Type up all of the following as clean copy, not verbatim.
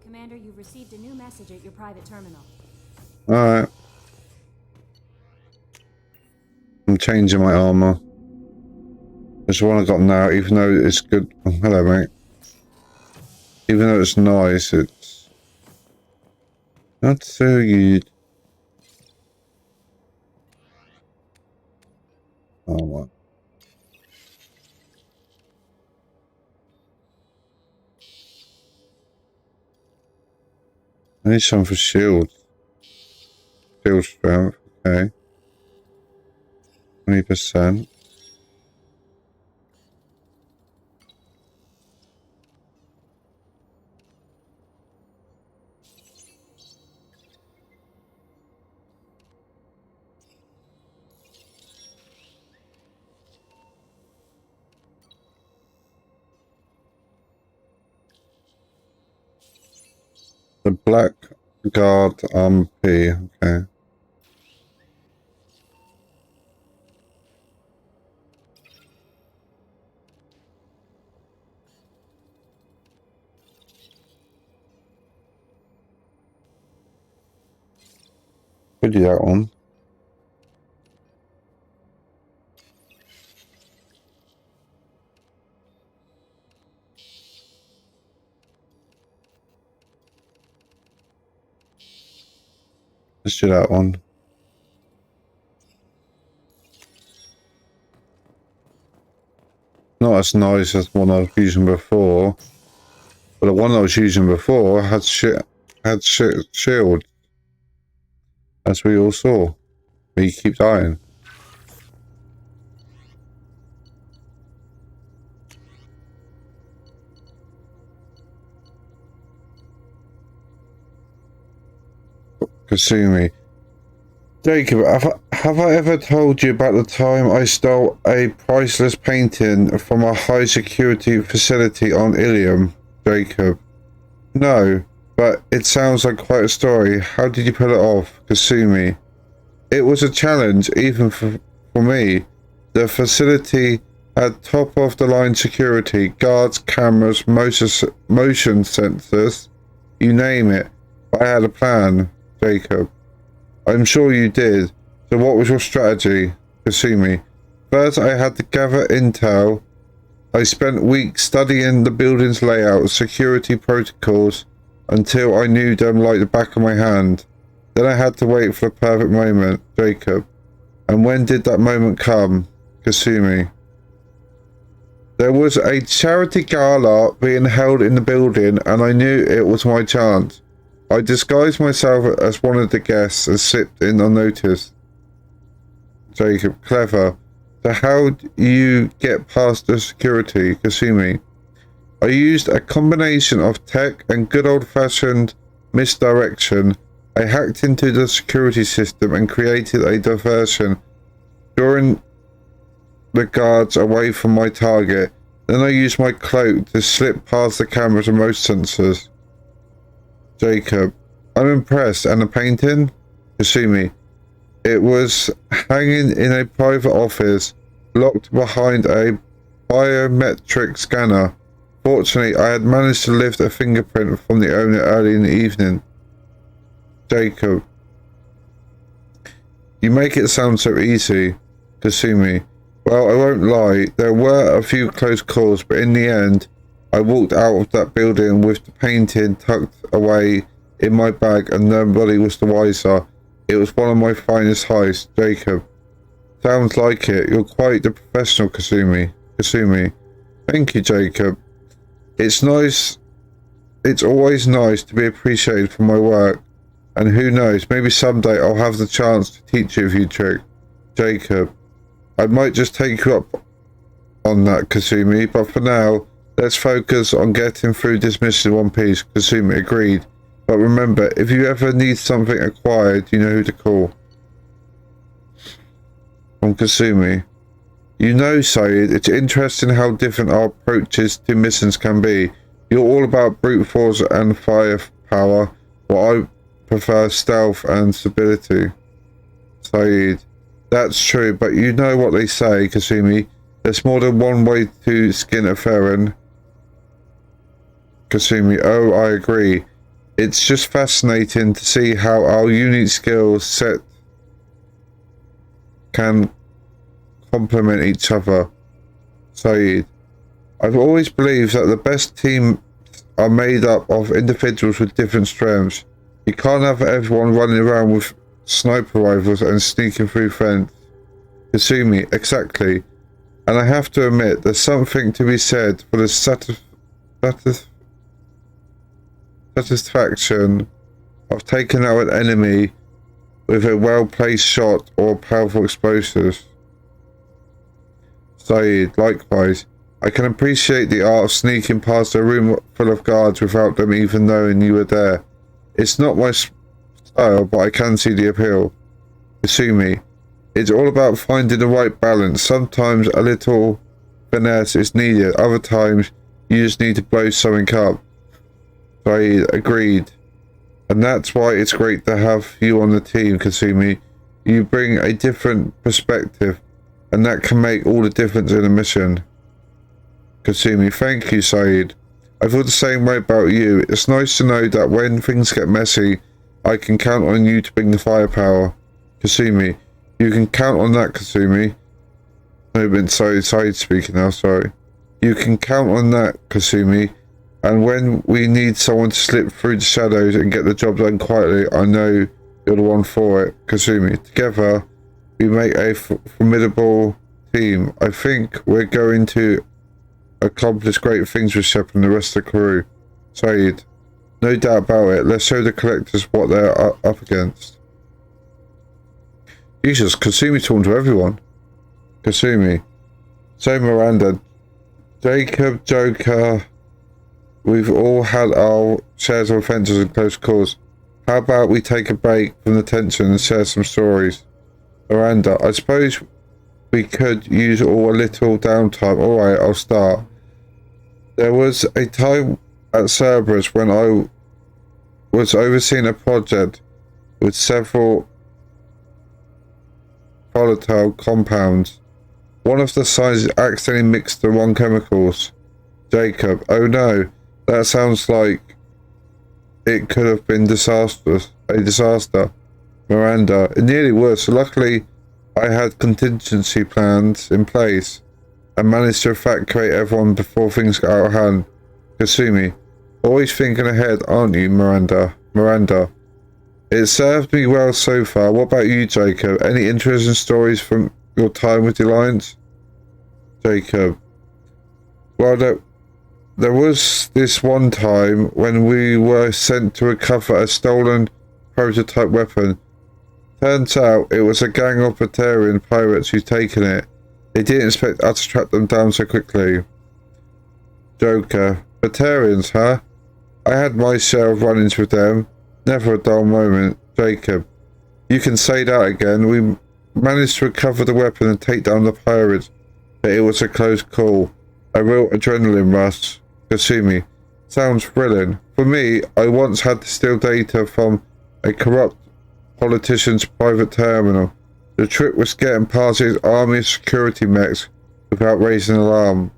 Commander, you've received a new message at your private terminal. Alright. I'm changing my armor. It's the one I got now, even though it's good. Oh, hello, mate. Even though it's nice, it's not so good. Armor. I need some for shield. Shield strength, okay. 20%. The black guard P, okay. Could do that one. Let's do that one. Not as nice as the one I was using before, but the one I was using before had shield, as we all saw. But you keep dying. Kasumi. Jacob, have I ever told you about the time I stole a priceless painting from a high security facility on Ilium? Jacob. No, but it sounds like quite a story. How did you pull it off, Kasumi? It was a challenge, even for me. The facility had top-of-the-line security, guards, cameras, motion sensors, you name it. I had a plan, Jacob. I'm sure you did. So what was your strategy, Kasumi? First, I had to gather intel. I spent weeks studying the building's layout, security protocols, until I knew them like the back of my hand. Then I had to wait for the perfect moment, Jacob. And when did that moment come, Kasumi? There was a charity gala being held in the building, and I knew it was my chance. I disguised myself as one of the guests and slipped in unnoticed. Jacob, clever. So how do you get past the security, Kasumi? I used a combination of tech and good old-fashioned misdirection. I hacked into the security system and created a diversion, drawing the guards away from my target. Then I used my cloak to slip past the cameras and motion sensors. Jacob, I'm impressed. And the painting? Kasumi, it was hanging in a private office, locked behind a biometric scanner. Fortunately, I had managed to lift a fingerprint from the owner early in the evening. Jacob, you make it sound so easy, Kasumi. Well, I won't lie, there were a few close calls, but in the end, I walked out of that building with the painting tucked away in my bag and nobody was the wiser. It was one of my finest heists, Jacob. Sounds like it. You're quite the professional, Kasumi. Kasumi. Thank you, Jacob. It's nice. It's always nice to be appreciated for my work. And who knows, maybe someday I'll have the chance to teach you a few tricks. Jacob. I might just take you up on that, Kasumi, but for now, let's focus on getting through this mission in one piece. Kasumi, agreed. But remember, if you ever need something acquired, you know who to call. From Kasumi. You know, Saeed, it's interesting how different our approaches to missions can be. You're all about brute force and firepower, while I prefer stealth and stability. Saeed. That's true, but you know what they say, Kasumi. There's more than one way to skin a Farron. Kasumi, oh, I agree. It's just fascinating to see how our unique skill set can complement each other. Saeed, I've always believed that the best teams are made up of individuals with different strengths. You can't have everyone running around with sniper rifles and sneaking through fence. Kasumi, exactly. And I have to admit, there's something to be said for the satisfaction of taking out an enemy with a well-placed shot or powerful explosives. Saeed, likewise. I can appreciate the art of sneaking past a room full of guards without them even knowing you were there. It's not my style, but I can see the appeal. Kasumi, it's all about finding the right balance. Sometimes a little finesse is needed. Other times, you just need to blow something up. Saeed, agreed. And that's why it's great to have you on the team, Kasumi. You bring a different perspective, and that can make all the difference in a mission. Kasumi, thank you, Saeed. I feel the same way about you. It's nice to know that when things get messy, I can count on you to bring the firepower. Kasumi, you can count on that, Kasumi. Saeed speaking now, sorry. You can count on that, Kasumi. And when we need someone to slip through the shadows and get the job done quietly, I know you're the one for it, Kasumi. Together, we make a formidable team. I think we're going to accomplish great things with Shep and the rest of the crew. Saeed, no doubt about it. Let's show the collectors what they're up against. Jesus, Kasumi talking to everyone. Kasumi. So Miranda, Jacob, Joker, we've all had our shares of offences and close calls. How about we take a break from the tension and share some stories? Miranda, I suppose we could use all a little downtime. Alright, I'll start. There was a time at Cerberus when I was overseeing a project with several volatile compounds. One of the sizes accidentally mixed the wrong chemicals. Jacob, oh no, that sounds like it could have been a disaster. Miranda, it nearly was, so luckily I had contingency plans in place and managed to evacuate everyone before things got out of hand. Kasumi, always thinking ahead, aren't you, Miranda? Miranda, it served me well so far. What about you, Jacob? Any interesting stories from your time with the Alliance? Jacob, well, there was this one time when we were sent to recover a stolen prototype weapon. Turns out it was a gang of Batarian pirates who'd taken it. They didn't expect us to track them down so quickly. Joker, Batarians, huh? I had my share of run-ins with them. Never a dull moment. Jacob, you can say that again. We managed to recover the weapon and take down the pirates, but it was a close call. A real adrenaline rush. Kasumi, sounds thrilling. For me, I once had to steal data from a corrupt politician's private terminal. The trick was getting past his army of security mechs without raising an alarm.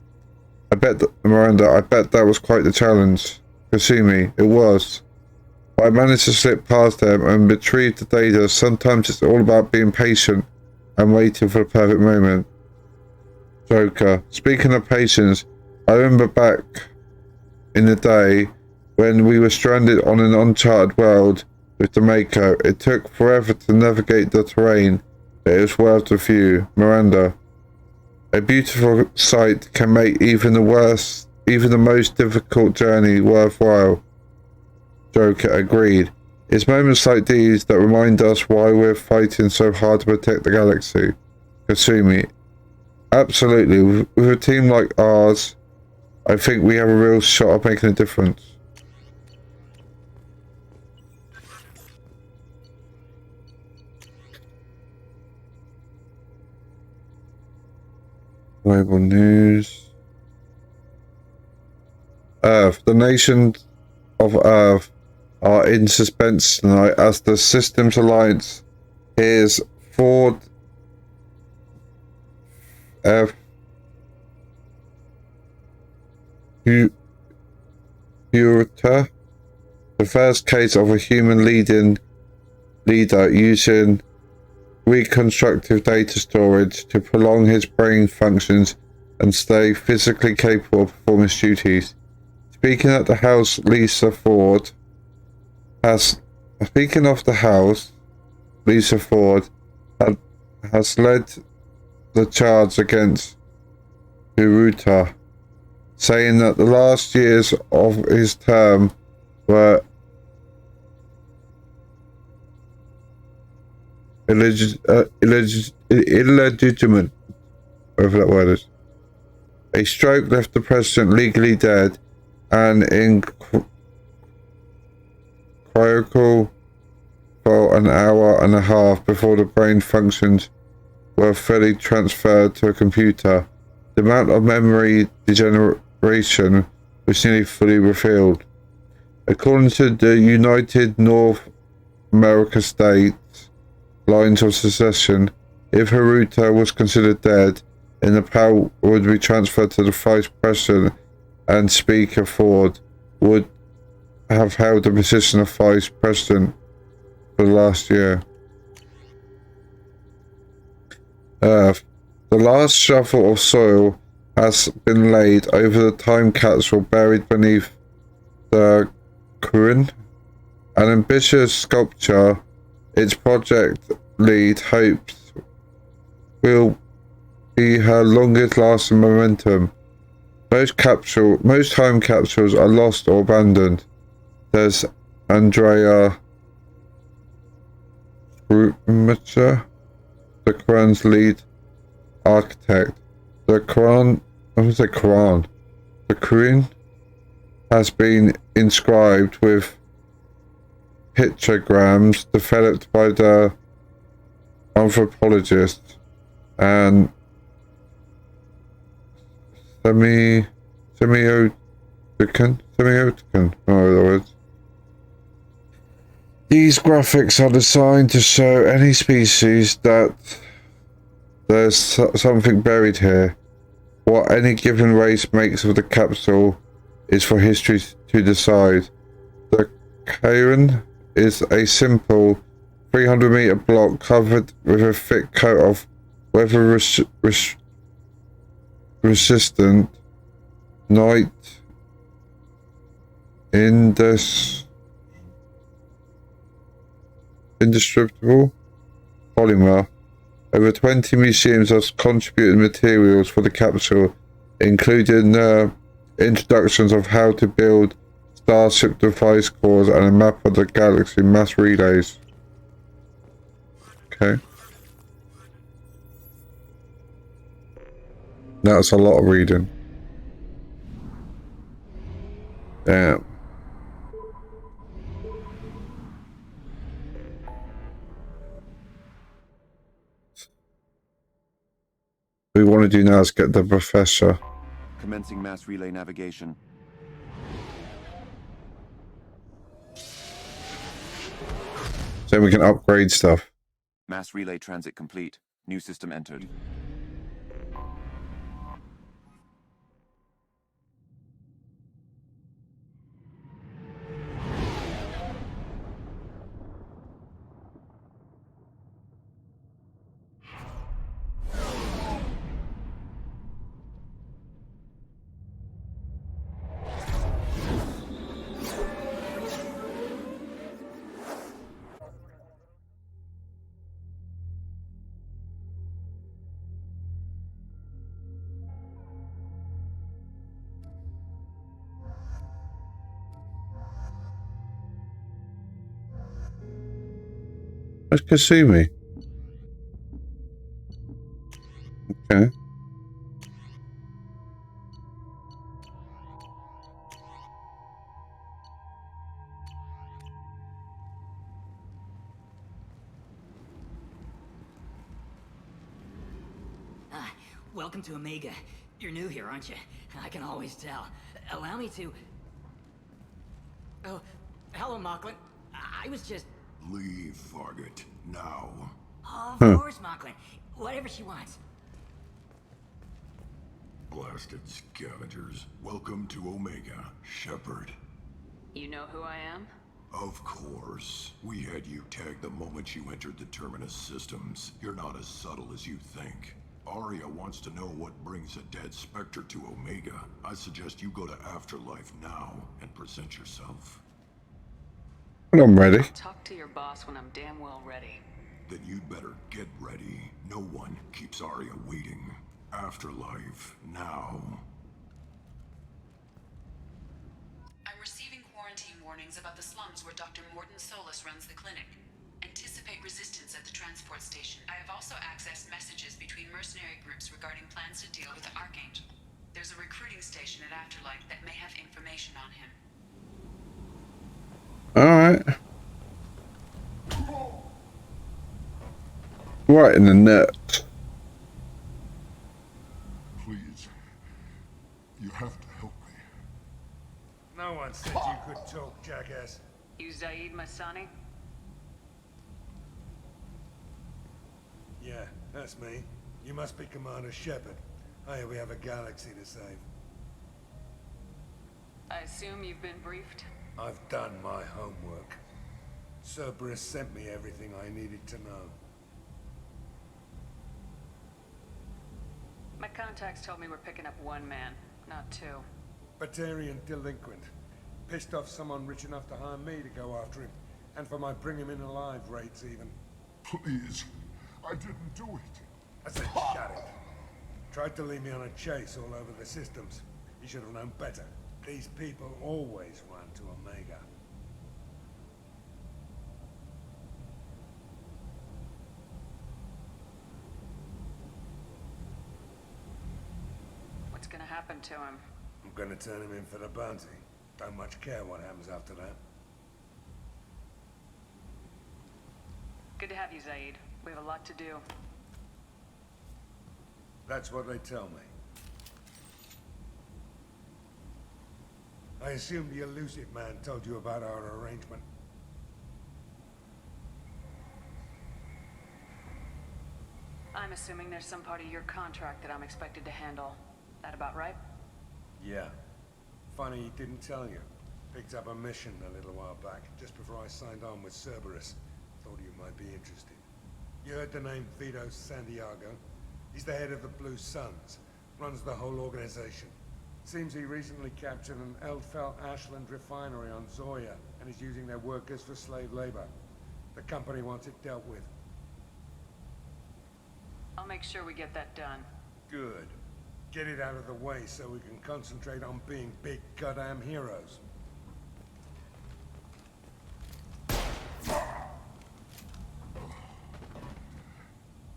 Miranda, I bet that was quite the challenge. Kasumi, it was. But I managed to slip past them and retrieve the data. Sometimes it's all about being patient and waiting for the perfect moment. Joker, speaking of patience, I remember back in the day when we were stranded on an uncharted world with the Mako. It took forever to navigate the terrain, but it was worth the view. Miranda, a beautiful sight can make even the most difficult journey worthwhile. Joker, agreed. It's moments like these that remind us why we're fighting so hard to protect the galaxy. Kasumi, absolutely. With a team like ours, I think we have a real shot of making a difference. Global news. Earth. The nations of Earth are in suspense tonight as the Systems Alliance hears Ford F. Eureka The first case of a human leader using reconstructive data storage to prolong his brain functions and stay physically capable of performing his duties. Speaking of the house, Lisa Ford has led the charge against Hiruta, saying that the last years of his term were illegitimate, whatever that word is. A stroke left the president legally dead and in critical for an hour and a half before the brain functions were fully transferred to a computer. The amount of memory degeneration was nearly fully revealed. According to the United North America States lines of succession, if Hiruta was considered dead, then the power would be transferred to the Vice President, and Speaker Ford would have held the position of Vice President for the last year. The last shovel of soil has been laid over the time capsule buried beneath the Kurin, an ambitious sculpture its project lead hopes will be her longest lasting momentum. Most time capsules are lost or abandoned. There's Andrea Scrumacher, the Quran's lead architect. The Quran has been inscribed with pictograms developed by the anthropologist and semiotican. These graphics are designed to show any species that there's something buried here. What any given race makes of the capsule is for history to decide. The cairn is a simple 300-meter block covered with a thick coat of weather-resistant, night indestructible polymer. Over 20 museums have contributed materials for the capsule, including introductions of how to build Starship device cores and a map of the galaxy mass relays. Okay. That's a lot of reading. Damn. What we want to do now is get the professor. Commencing mass relay navigation. So we can upgrade stuff. Mass relay transit complete. New system entered. That's Kasumi. Okay. Welcome to Omega. You're new here, aren't you? I can always tell. Allow me to... Oh, hello, Mocklin. I was just... Leave, Fargate, now. Of course, Mocklin. Whatever she wants. Blasted scavengers. Welcome to Omega, Shepard. You know who I am? Of course. We had you tagged the moment you entered the Terminus systems. You're not as subtle as you think. Arya wants to know what brings a dead Spectre to Omega. I suggest you go to Afterlife now and present yourself. I'm ready. I'll talk to your boss when I'm damn well ready. Then you'd better get ready. No one keeps Arya waiting. Afterlife now. I'm receiving quarantine warnings about the slums where Dr. Morton Solus runs the clinic. Anticipate resistance at the transport station. I have also accessed messages between mercenary groups regarding plans to deal with the Archangel. There's a recruiting station at Afterlife that may have information on him. Alright. Right in the nut. Please. You have to help me. No one said you could talk, jackass. You Zaid Masani? Yeah, that's me. You must be Commander Shepard. I hear we have a galaxy to save. I assume you've been briefed? I've done my homework. Cerberus sent me everything I needed to know. My contacts told me we're picking up one man, not two. Batarian delinquent. Pissed off someone rich enough to hire me to go after him. And for my bring him in alive rates even. Please. I didn't do it. I said shut it. Tried to lead me on a chase all over the systems. You should have known better. These people always run to Omega. What's gonna happen to him? I'm gonna turn him in for the bounty. Don't much care what happens after that. Good to have you, Zaid. We have a lot to do. That's what they tell me. I assume the elusive man told you about our arrangement. I'm assuming there's some part of your contract that I'm expected to handle. That about right? Yeah. Funny he didn't tell you. Picked up a mission a little while back, just before I signed on with Cerberus. Thought you might be interested. You heard the name Vito Santiago? He's the head of the Blue Suns. Runs the whole organization. Seems he recently captured an Eldfell Ashland refinery on Zoya, and is using their workers for slave labor. The company wants it dealt with. I'll make sure we get that done. Good. Get it out of the way so we can concentrate on being big goddamn heroes.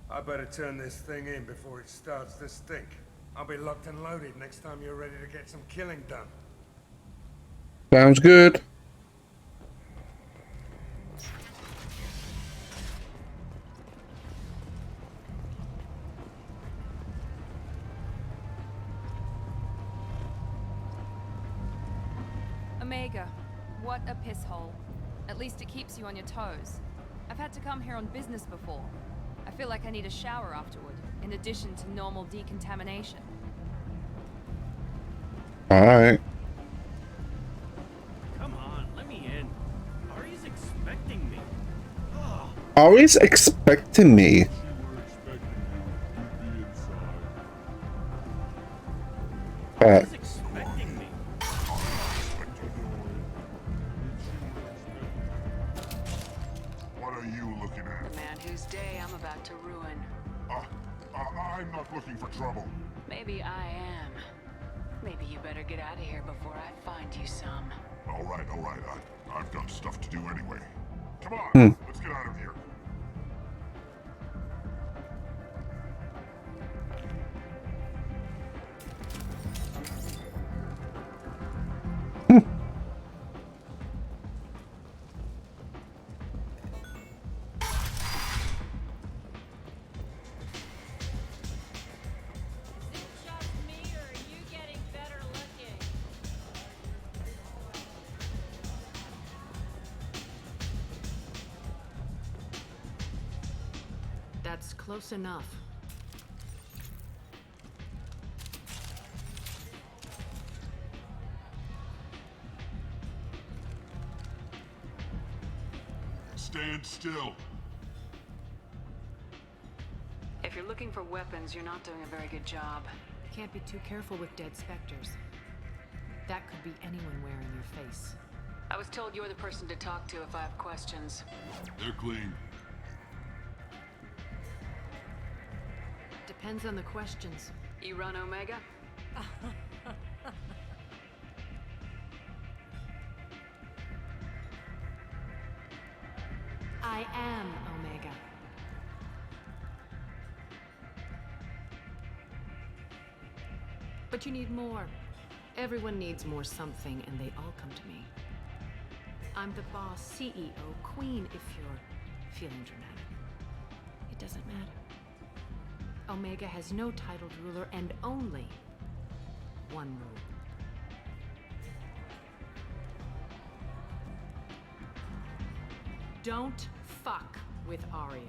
I better turn this thing in before it starts to stink. I'll be locked and loaded next time you're ready to get some killing done. Sounds good. Omega, what a piss hole. At least it keeps you on your toes. I've had to come here on business before. I feel like I need a shower afterward, in addition to normal decontamination. Alright. Come on, let me in. Ari's expecting me. Ari's expecting me. Ari's expecting me. What are you looking at? The man whose day I'm about to ruin. I'm not looking for trouble. Maybe I am. Maybe you better get out of here before I find you some. All right. I've got stuff to do anyway. Come on, let's get out of here. That's close enough. stand still. If you're looking for weapons, you're not doing a very good job. Can't be too careful with dead specters. That could be anyone wearing your face. I was told you're the person to talk to if I have questions. They're clean. Depends on the questions. You run Omega? I am Omega. But you need more. Everyone needs more something, and they all come to me. I'm the boss, CEO, queen, if you're feeling dramatic. It doesn't matter. Omega has no titled ruler and only one rule. Don't fuck with Arya.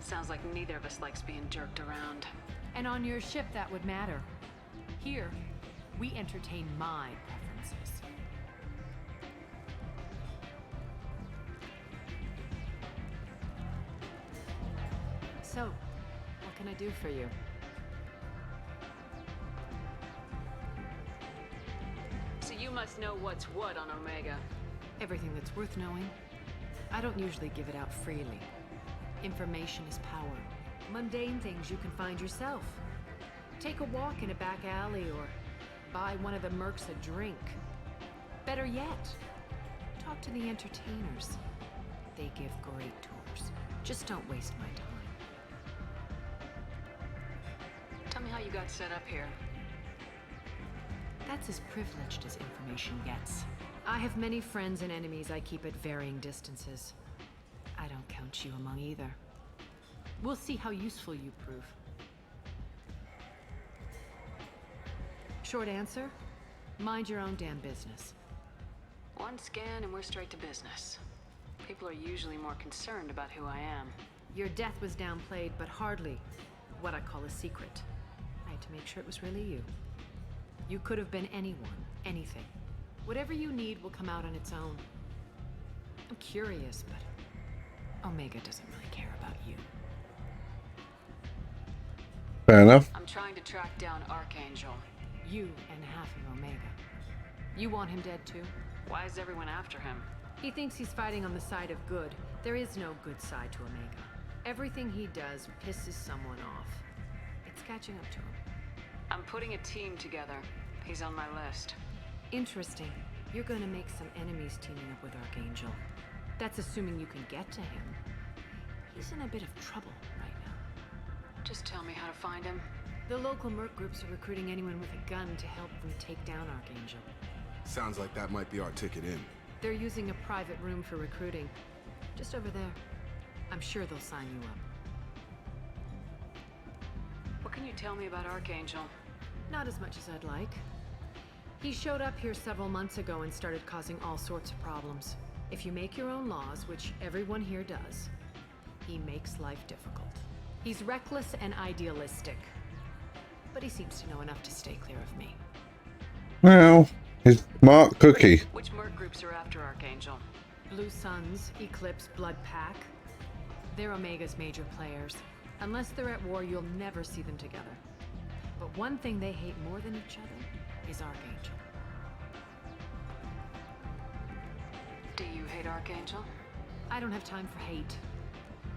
Sounds like neither of us likes being jerked around. And on your ship, that would matter. Here, we entertain my preferences. So, what can I do for you? So you must know what's what on Omega. Everything that's worth knowing. I don't usually give it out freely. Information is power. Mundane things you can find yourself. Take a walk in a back alley or buy one of the mercs a drink. Better yet, talk to the entertainers. They give great tours. Just don't waste my time. Tell me how you got set up here. That's as privileged as information gets. I have many friends and enemies I keep at varying distances. I don't count you among either. We'll see how useful you prove. Short answer? Mind your own damn business. One scan and we're straight to business. People are usually more concerned about who I am. Your death was downplayed, but hardly what I call a secret. I had to make sure it was really you. You could have been anyone, anything. Whatever you need will come out on its own. I'm curious, but Omega doesn't really care about you. Fair enough. I'm trying to track down Archangel. You and half of Omega. You want him dead too? Why is everyone after him? He thinks he's fighting on the side of good. There is no good side to Omega. Everything he does pisses someone off. It's catching up to him. I'm putting a team together. He's on my list. Interesting. You're gonna make some enemies teaming up with Archangel. That's assuming you can get to him. He's in a bit of trouble right now. Just tell me how to find him. The local merc groups are recruiting anyone with a gun to help them take down Archangel. Sounds like that might be our ticket in. They're using a private room for recruiting. Just over there. I'm sure they'll sign you up. What can you tell me about Archangel? Not as much as I'd like. He showed up here several months ago and started causing all sorts of problems. If you make your own laws, which everyone here does, he makes life difficult. He's reckless and idealistic. But he seems to know enough to stay clear of me. Well, his Mark Cookie. Which merc groups are after Archangel? Blue Suns, Eclipse, Blood Pack. They're Omega's major players. Unless they're at war, you'll never see them together. But one thing they hate more than each other is Archangel. Do you hate Archangel? I don't have time for hate,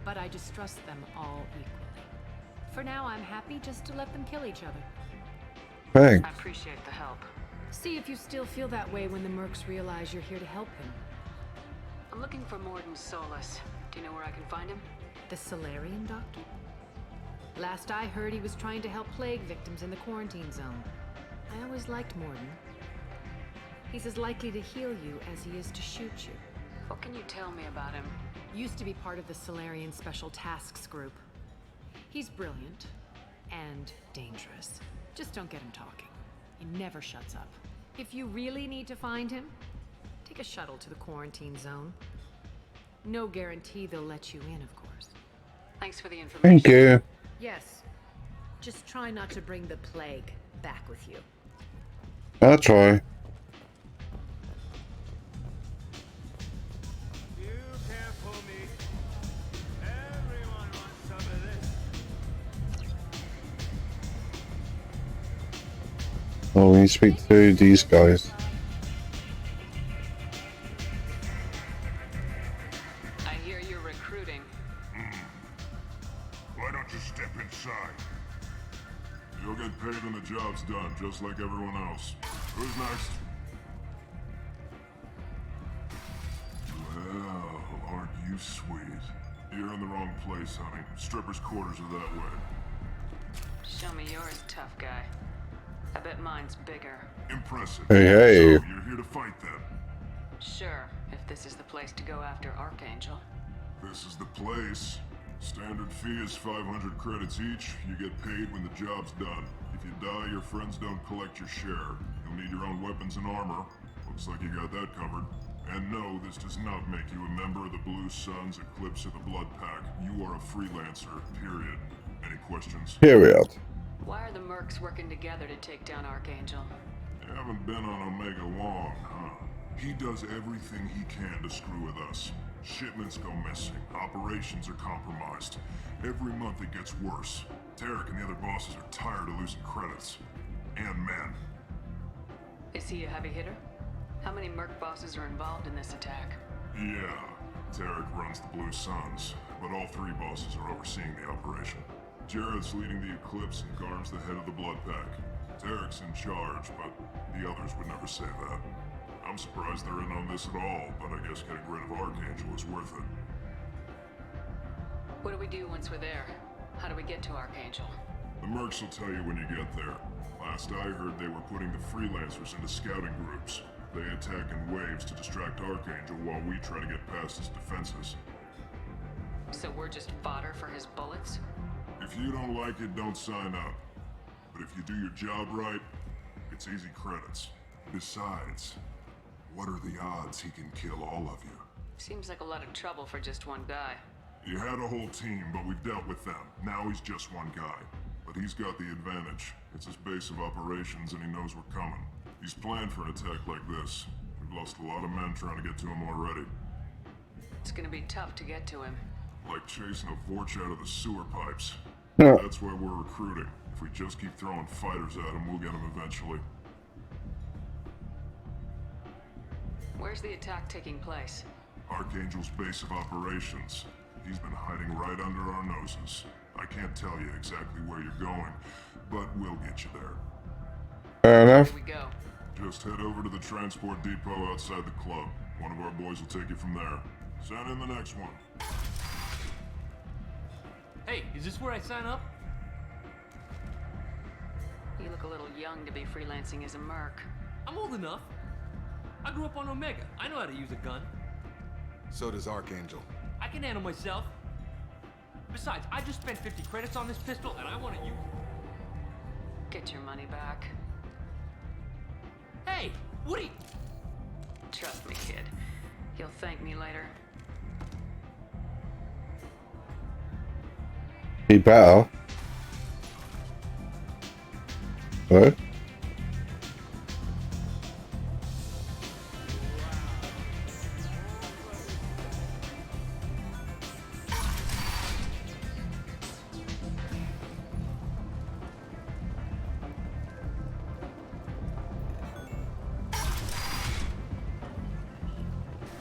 but I distrust them all equally. For now, I'm happy just to let them kill each other. Thanks. I appreciate the help. See if you still feel that way when the mercs realize you're here to help him. I'm looking for Morden Solus. Do you know where I can find him? The Solarian doctor? Last I heard, he was trying to help plague victims in the quarantine zone. I always liked Morden. He's as likely to heal you as he is to shoot you. What can you tell me about him? Used to be part of the Solarian Special Tasks Group. He's brilliant and dangerous. Just don't get him talking. He never shuts up. If you really need to find him, take a shuttle to the quarantine zone. No guarantee they'll let you in, of course. Thanks for the information. Thank you. Yes. Just try not to bring the plague back with you. I'll try. Well, we need to speak to these guys. I hear you're recruiting. Why don't you step inside? You'll get paid when the job's done, just like everyone else. Who's next? Well, aren't you sweet? You're in the wrong place, honey. Strippers' quarters are that way. Show me yours, tough guy. I bet mine's bigger. Impressive. Hey, hey. So, you're here to fight then? Sure, if this is the place to go after Archangel. This is the place. Standard fee is 500 credits each. You get paid when the job's done. If you die, your friends don't collect your share. You'll need your own weapons and armor. Looks like you got that covered. And no, this does not make you a member of the Blue Suns, Eclipse, or the Blood Pack. You are a freelancer, period. Any questions? Period. Why are the mercs working together to take down Archangel? You haven't been on Omega long, huh? He does everything he can to screw with us. Shipments go missing, operations are compromised. Every month it gets worse. Tarek and the other bosses are tired of losing credits. And men. Is he a heavy hitter? How many merc bosses are involved in this attack? Yeah, Tarek runs the Blue Suns, but all three bosses are overseeing the operation. Jared's leading the Eclipse and Garm's the head of the Blood Pack. Tarek's in charge, but the others would never say that. I'm surprised they're in on this at all, but I guess getting rid of Archangel is worth it. What do we do once we're there? How do we get to Archangel? The mercs will tell you when you get there. Last I heard, they were putting the freelancers into scouting groups. They attack in waves to distract Archangel while we try to get past his defenses. So we're just fodder for his bullets? If you don't like it, don't sign up. But if you do your job right, it's easy credits. Besides, what are the odds he can kill all of you? Seems like a lot of trouble for just one guy. You had a whole team, but we've dealt with them. Now he's just one guy. But he's got the advantage. It's his base of operations and he knows we're coming. He's planned for an attack like this. We've lost a lot of men trying to get to him already. It's gonna be tough to get to him. Like chasing a Vorch out of the sewer pipes. Yeah. That's why we're recruiting. If we just keep throwing fighters at him, we'll get him eventually. Where's the attack taking place? Archangel's base of operations. He's been hiding right under our noses. I can't tell you exactly where you're going, but we'll get you there. Fair enough. Here we go. Just head over to the transport depot outside the club. One of our boys will take you from there. Send in the next one. Hey, is this where I sign up? You look a little young to be freelancing as a merc. I'm old enough. I grew up on Omega. I know how to use a gun. So does Archangel. I can handle myself. Besides, I just spent 50 credits on this pistol, and I want to use... Get your money back. Hey, Woody! Trust me, kid. You'll thank me later. He better. Hello?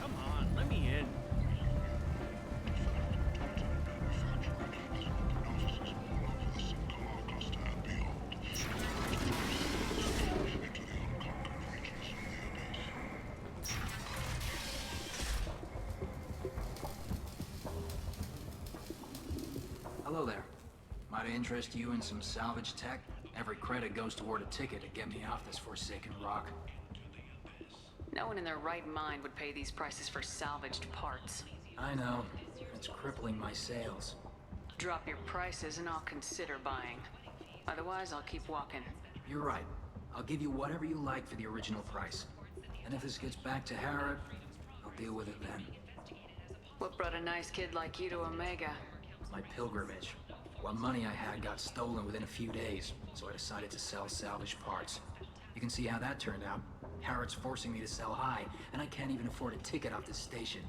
Come on, let me in. Hello there. Might I interest you in some salvage tech? Every credit goes toward a ticket to get me off this forsaken rock. No one in their right mind would pay these prices for salvaged parts. I know. It's crippling my sales. Drop your prices and I'll consider buying. Otherwise, I'll keep walking. You're right. I'll give you whatever you like for the original price. And if this gets back to Harrod, I'll deal with it then. What brought a nice kid like you to Omega? My pilgrimage. What money I had got stolen within a few days, so I decided to sell salvaged parts. You can see how that turned out. Harrod's forcing me to sell high, and I can't even afford a ticket off this station.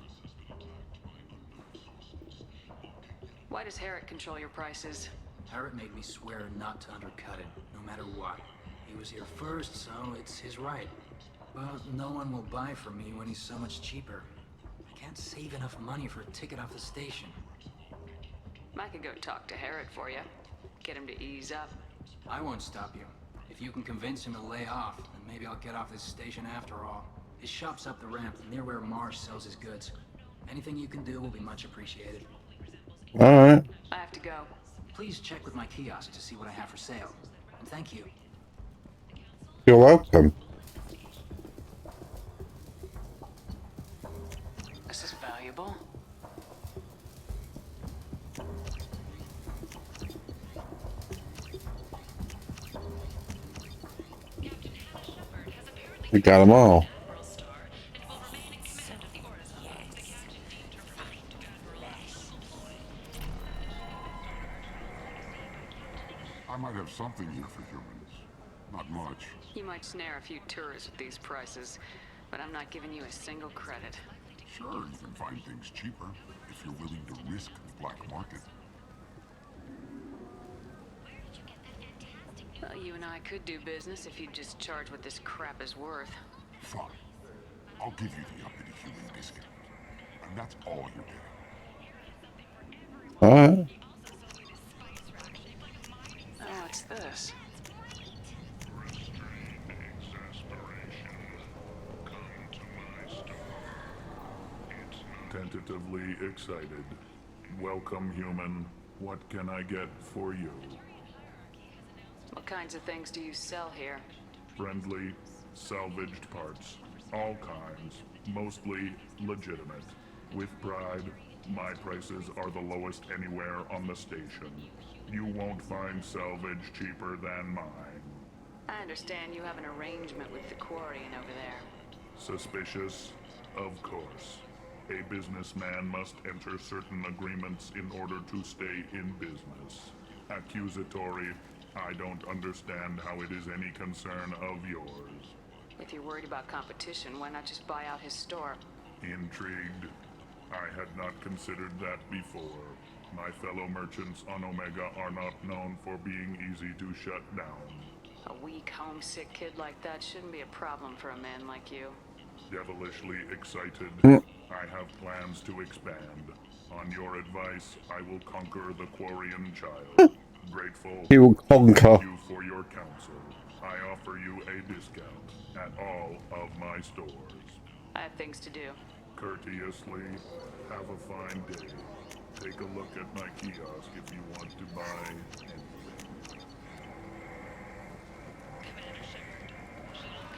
Why does Harrod control your prices? Harrod made me swear not to undercut it, no matter what. He was here first, so it's his right. But no one will buy from me when he's so much cheaper. I can't save enough money for a ticket off the station. I could go talk to Herod for you. Get him to ease up. I won't stop you. If you can convince him to lay off, then maybe I'll get off this station after all. His shop's up the ramp, near where Marsh sells his goods. Anything you can do will be much appreciated. Alright. I have to go. Please check with my kiosk to see what I have for sale. And thank you. You're welcome. This is valuable. We got them all. I might have something here for humans. Not much. You might snare a few tourists with these prices, but I'm not giving you a single credit. Sure, you can find things cheaper if you're willing to risk the black market. Well, you and I could do business if you'd just charge what this crap is worth. Fine. I'll give you the uppity human discount. And that's all you're getting. Alright. Oh, what's this? Tentatively excited. Welcome, human. What can I get for you? What kinds of things do you sell here? Friendly, salvaged parts. All kinds. Mostly legitimate. With pride, my prices are the lowest anywhere on the station. You won't find salvage cheaper than mine. I understand you have an arrangement with the Quarian over there. Suspicious? Of course. A businessman must enter certain agreements in order to stay in business. Accusatory? I don't understand how it is any concern of yours. If you're worried about competition, why not just buy out his store? Intrigued? I had not considered that before. My fellow merchants on Omega are not known for being easy to shut down. A weak, homesick kid like that shouldn't be a problem for a man like you. Devilishly excited, I have plans to expand. On your advice, I will conquer the Quarian child. Grateful. He will conquer. Thank you for your counsel. I offer you a discount at all of my stores. I have things to do. Courteously, have a fine day. Take a look at my kiosk if you want to buy anything.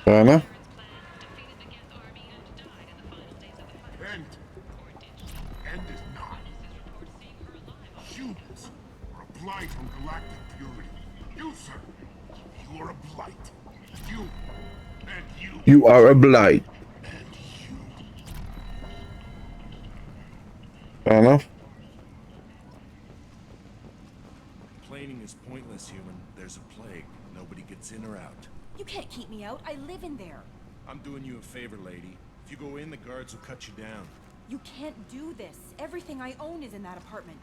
Fair enough. End is not. Humans are a blight on galactic purity. You, sir, you are a blight. You and you. You are a blight. And you. Fair enough. Complaining is pointless, human. There's a plague. Nobody gets in or out. You can't keep me out. I live in there. I'm doing you a favor, lady. If you go in, the guards will cut you down. You can't do this. Everything I own is in that apartment.